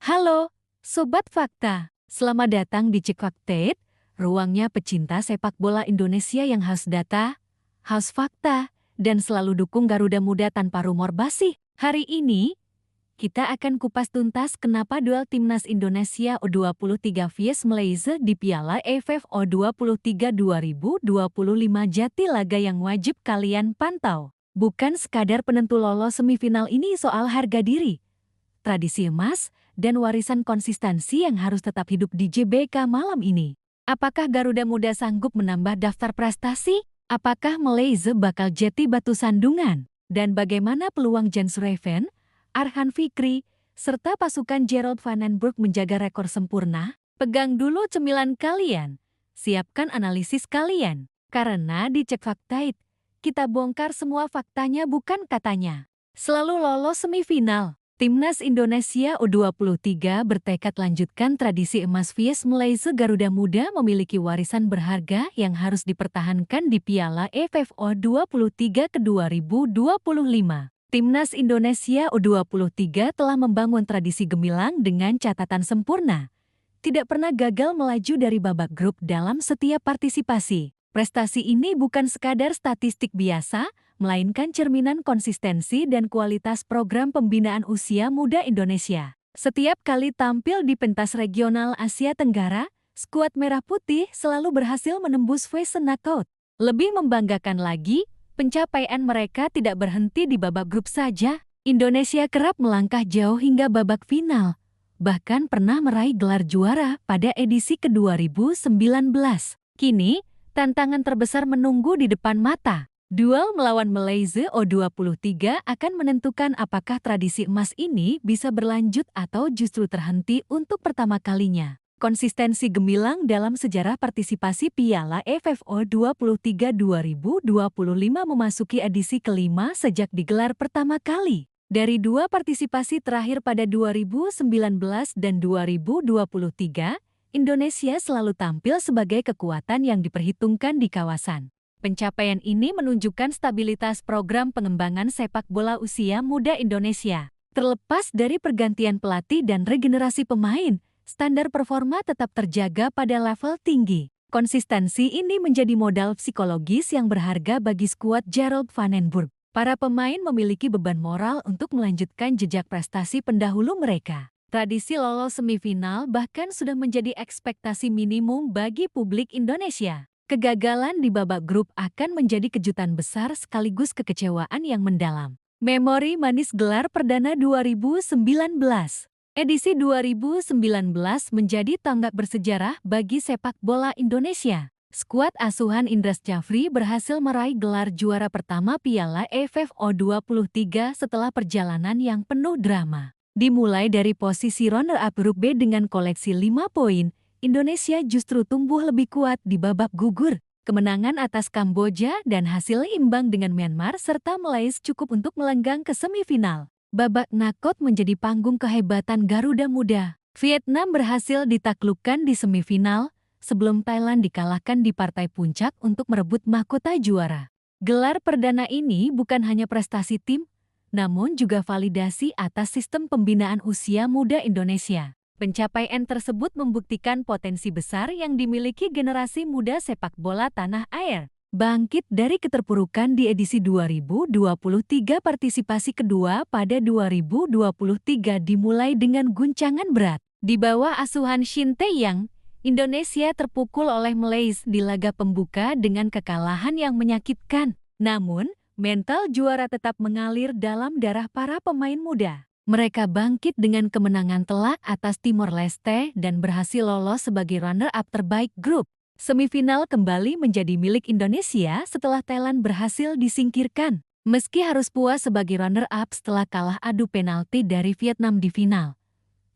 Halo, Sobat Fakta. Selamat datang di Cek Fakta, ruangnya pecinta sepak bola Indonesia yang haus data, haus fakta, dan selalu dukung Garuda Muda tanpa rumor basi. Hari ini, kita akan kupas tuntas kenapa duel Timnas Indonesia U23 vs Malaysia di Piala AFF U23 2025 jadi laga yang wajib kalian pantau. Bukan sekadar penentu lolos semifinal ini soal harga diri, tradisi emas, dan warisan konsistensi yang harus tetap hidup di JBK malam ini. Apakah Garuda Muda sanggup menambah daftar prestasi? Apakah Malaysia bakal jadi batu sandungan? Dan bagaimana peluang Jens Raven, Arhan Fikri, serta pasukan Gerald Van den Burg menjaga rekor sempurna? Pegang dulu cemilan kalian. Siapkan analisis kalian. Karena di Cek Fakta, kita bongkar semua faktanya bukan katanya. Selalu lolos semifinal. Timnas Indonesia U23 bertekad lanjutkan tradisi emas vs Malaysia. Garuda Muda memiliki warisan berharga yang harus dipertahankan di Piala AFF U23 ke 2025. Timnas Indonesia U23 telah membangun tradisi gemilang dengan catatan sempurna. Tidak pernah gagal melaju dari babak grup dalam setiap partisipasi. Prestasi ini bukan sekadar statistik biasa, melainkan cerminan konsistensi dan kualitas program pembinaan usia muda Indonesia. Setiap kali tampil di pentas regional Asia Tenggara, skuad Merah Putih selalu berhasil menembus fase knockout. Lebih membanggakan lagi, pencapaian mereka tidak berhenti di babak grup saja. Indonesia kerap melangkah jauh hingga babak final, bahkan pernah meraih gelar juara pada edisi ke-2019. Kini, tantangan terbesar menunggu di depan mata. Duel melawan Malaysia U23 akan menentukan apakah tradisi emas ini bisa berlanjut atau justru terhenti untuk pertama kalinya. Konsistensi gemilang dalam sejarah partisipasi Piala AFF U23 2025 memasuki edisi kelima sejak digelar pertama kali. Dari dua partisipasi terakhir pada 2019 dan 2023, Indonesia selalu tampil sebagai kekuatan yang diperhitungkan di kawasan. Pencapaian ini menunjukkan stabilitas program pengembangan sepak bola usia muda Indonesia. Terlepas dari pergantian pelatih dan regenerasi pemain, standar performa tetap terjaga pada level tinggi. Konsistensi ini menjadi modal psikologis yang berharga bagi skuad Gerald Van den Burg. Para pemain memiliki beban moral untuk melanjutkan jejak prestasi pendahulu mereka. Tradisi lolos semifinal bahkan sudah menjadi ekspektasi minimum bagi publik Indonesia. Kegagalan di babak grup akan menjadi kejutan besar sekaligus kekecewaan yang mendalam. Memori manis gelar perdana 2019. Edisi 2019 menjadi tonggak bersejarah bagi sepak bola Indonesia. Skuad asuhan Indras Syafri berhasil meraih gelar juara pertama Piala AFF U23 setelah perjalanan yang penuh drama. Dimulai dari posisi runner-up grup B dengan koleksi 5 poin, Indonesia justru tumbuh lebih kuat di babak gugur. Kemenangan atas Kamboja dan hasil imbang dengan Myanmar serta Malaysia cukup untuk melenggang ke semifinal. Babak knockout menjadi panggung kehebatan Garuda Muda. Vietnam berhasil ditaklukkan di semifinal, sebelum Thailand dikalahkan di partai puncak untuk merebut mahkota juara. Gelar perdana ini bukan hanya prestasi tim, namun juga validasi atas sistem pembinaan usia muda Indonesia. Pencapaian tersebut membuktikan potensi besar yang dimiliki generasi muda sepak bola tanah air. Bangkit dari keterpurukan di edisi 2023, partisipasi kedua pada 2023 dimulai dengan guncangan berat. Di bawah asuhan Shin Tae-yong, Indonesia terpukul oleh Malaysia di laga pembuka dengan kekalahan yang menyakitkan. Namun, mental juara tetap mengalir dalam darah para pemain muda. Mereka bangkit dengan kemenangan telak atas Timor Leste dan berhasil lolos sebagai runner-up terbaik grup. Semifinal kembali menjadi milik Indonesia setelah Thailand berhasil disingkirkan. Meski harus puas sebagai runner-up setelah kalah adu penalti dari Vietnam di final,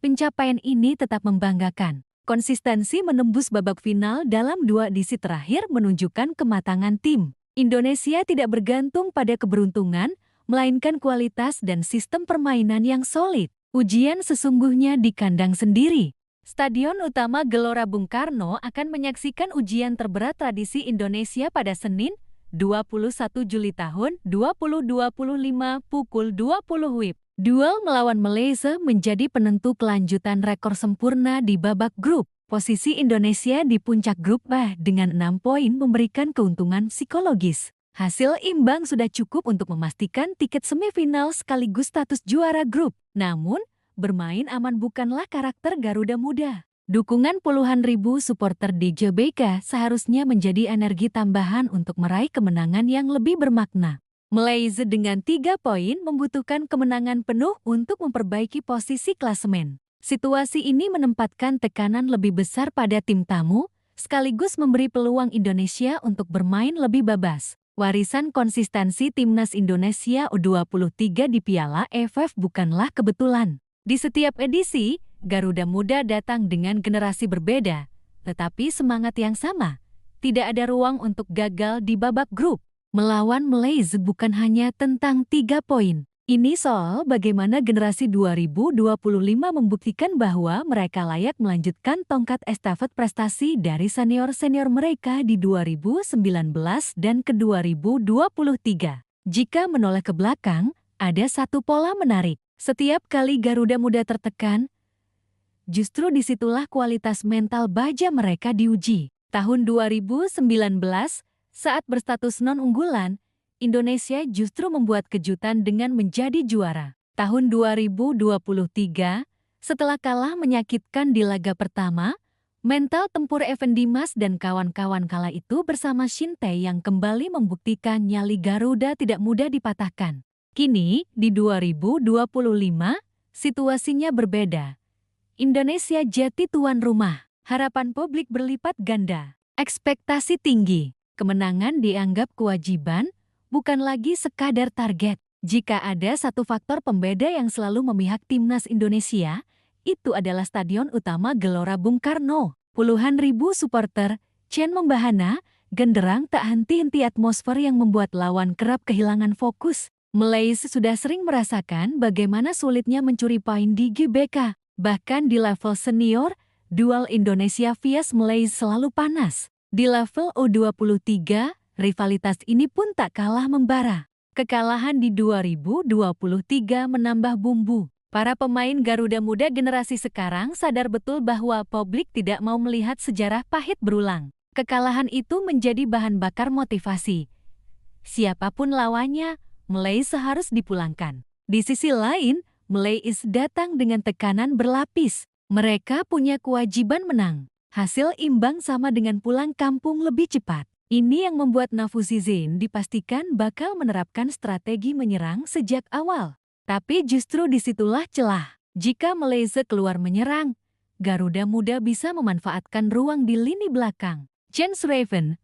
pencapaian ini tetap membanggakan. Konsistensi menembus babak final dalam dua edisi terakhir menunjukkan kematangan tim. Indonesia tidak bergantung pada keberuntungan, melainkan kualitas dan sistem permainan yang solid. Ujian sesungguhnya di kandang sendiri. Stadion utama Gelora Bung Karno akan menyaksikan ujian terberat tradisi Indonesia pada Senin, 21 Juli tahun 2025 pukul 20 WIB. Duel melawan Malaysia menjadi penentu kelanjutan rekor sempurna di babak grup. Posisi Indonesia di puncak grup A dengan 6 poin memberikan keuntungan psikologis. Hasil imbang sudah cukup untuk memastikan tiket semifinal sekaligus status juara grup. Namun, bermain aman bukanlah karakter Garuda Muda. Dukungan puluhan ribu supporter di GBK seharusnya menjadi energi tambahan untuk meraih kemenangan yang lebih bermakna. Malaysia dengan 3 poin membutuhkan kemenangan penuh untuk memperbaiki posisi klasemen. Situasi ini menempatkan tekanan lebih besar pada tim tamu, sekaligus memberi peluang Indonesia untuk bermain lebih bebas. Warisan konsistensi Timnas Indonesia U23 di Piala AFF bukanlah kebetulan. Di setiap edisi, Garuda Muda datang dengan generasi berbeda, tetapi semangat yang sama. Tidak ada ruang untuk gagal di babak grup. Melawan Malaysia bukan hanya tentang 3 poin. Ini soal bagaimana generasi 2025 membuktikan bahwa mereka layak melanjutkan tongkat estafet prestasi dari senior-senior mereka di 2019 dan ke 2023. Jika menoleh ke belakang, ada satu pola menarik. Setiap kali Garuda Muda tertekan, justru disitulah kualitas mental baja mereka diuji. Tahun 2019, saat berstatus non-unggulan, Indonesia justru membuat kejutan dengan menjadi juara. Tahun 2023, setelah kalah menyakitkan di laga pertama, mental tempur Evan Dimas dan kawan-kawan kala itu bersama Shin Tae yang kembali membuktikan nyali Garuda tidak mudah dipatahkan. Kini, di 2025, situasinya berbeda. Indonesia jadi tuan rumah. Harapan publik berlipat ganda. Ekspektasi tinggi. Kemenangan dianggap kewajiban, bukan lagi sekadar target. Jika ada satu faktor pembeda yang selalu memihak Timnas Indonesia, itu adalah Stadion Utama Gelora Bung Karno. Puluhan ribu supporter, Chen membahana, genderang tak henti-henti atmosfer yang membuat lawan kerap kehilangan fokus. Malaysia sudah sering merasakan bagaimana sulitnya mencuri poin di GBK. Bahkan di level senior, duel Indonesia vs Malaysia selalu panas. Di level U23, rivalitas ini pun tak kalah membara. Kekalahan di 2023 menambah bumbu. Para pemain Garuda Muda generasi sekarang sadar betul bahwa publik tidak mau melihat sejarah pahit berulang. Kekalahan itu menjadi bahan bakar motivasi. Siapapun lawannya, Malaysia harus dipulangkan. Di sisi lain, Malaysia datang dengan tekanan berlapis. Mereka punya kewajiban menang. Hasil imbang sama dengan pulang kampung lebih cepat. Ini yang membuat Nafuzizin dipastikan bakal menerapkan strategi menyerang sejak awal. Tapi justru disitulah celah. Jika Malaysia keluar menyerang, Garuda Muda bisa memanfaatkan ruang di lini belakang. Chen Suraven,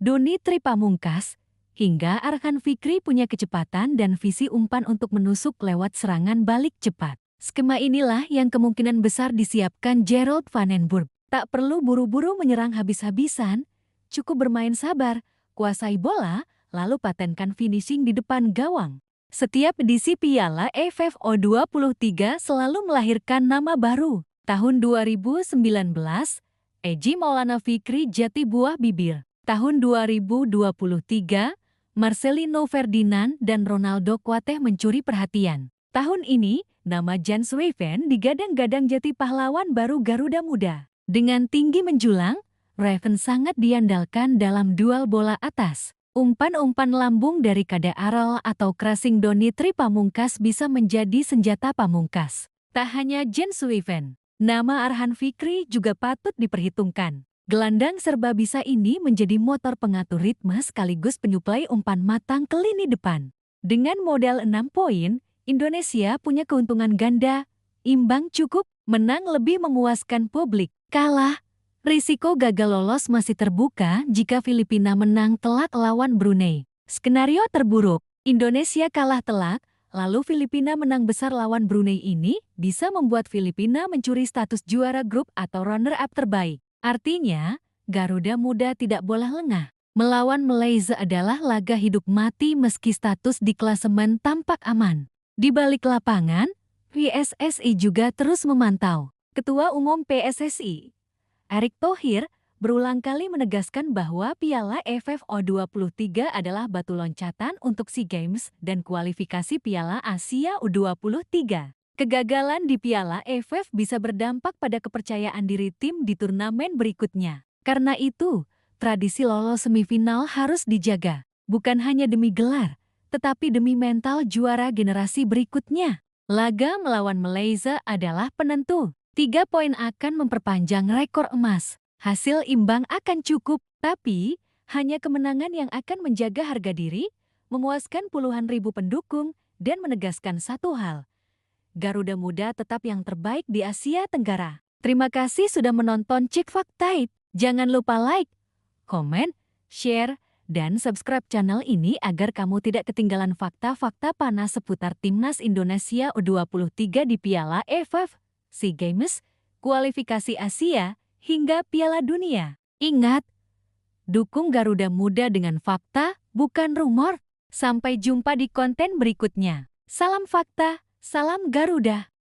Doni Tripamungkas, hingga Arhan Fikri punya kecepatan dan visi umpan untuk menusuk lewat serangan balik cepat. Skema inilah yang kemungkinan besar disiapkan Gerald Van den Burg. Tak perlu buru-buru menyerang habis-habisan, cukup bermain sabar, kuasai bola, lalu patenkan finishing di depan gawang. Setiap edisi Piala AFF U23 selalu melahirkan nama baru. Tahun 2019, Eji Maulana Fikri jati buah bibir. Tahun 2023, Marcelino Ferdinand dan Ronaldo Kuateh mencuri perhatian. Tahun ini, nama Jan Swaven digadang-gadang jadi pahlawan baru Garuda Muda. Dengan tinggi menjulang, Raven sangat diandalkan dalam duel bola atas. Umpan-umpan lambung dari Kada Aral atau crossing Doni Tripamungkas bisa menjadi senjata pamungkas. Tak hanya Jan Swaven, nama Arhan Fikri juga patut diperhitungkan. Gelandang serba bisa ini menjadi motor pengatur ritme sekaligus penyuplai umpan matang ke lini depan. Dengan modal 6 poin, Indonesia punya keuntungan ganda. Imbang cukup, menang lebih memuaskan publik. Kalah, risiko gagal lolos masih terbuka jika Filipina menang telak lawan Brunei. Skenario terburuk, Indonesia kalah telak, lalu Filipina menang besar lawan Brunei ini bisa membuat Filipina mencuri status juara grup atau runner-up terbaik. Artinya, Garuda Muda tidak boleh lengah. Melawan Malaysia adalah laga hidup mati meski status di klasemen tampak aman. Di balik lapangan, PSSI juga terus memantau. Ketua Umum PSSI, Erick Thohir, berulang kali menegaskan bahwa Piala AFF U23 adalah batu loncatan untuk SEA Games dan kualifikasi Piala Asia U23. Kegagalan di Piala AFF bisa berdampak pada kepercayaan diri tim di turnamen berikutnya. Karena itu, tradisi lolos semifinal harus dijaga, bukan hanya demi gelar, tetapi demi mental juara generasi berikutnya. Laga melawan Malaysia adalah penentu. 3 poin akan memperpanjang rekor emas. Hasil imbang akan cukup, tapi hanya kemenangan yang akan menjaga harga diri, memuaskan puluhan ribu pendukung, dan menegaskan satu hal. Garuda Muda tetap yang terbaik di Asia Tenggara. Terima kasih sudah menonton Cek Fakta. Jangan lupa like, komen, share, dan subscribe channel ini agar kamu tidak ketinggalan fakta-fakta panas seputar Timnas Indonesia U23 di Piala AFF, SEA Games, kualifikasi Asia, hingga Piala Dunia. Ingat, dukung Garuda Muda dengan fakta, bukan rumor. Sampai jumpa di konten berikutnya. Salam fakta, salam Garuda.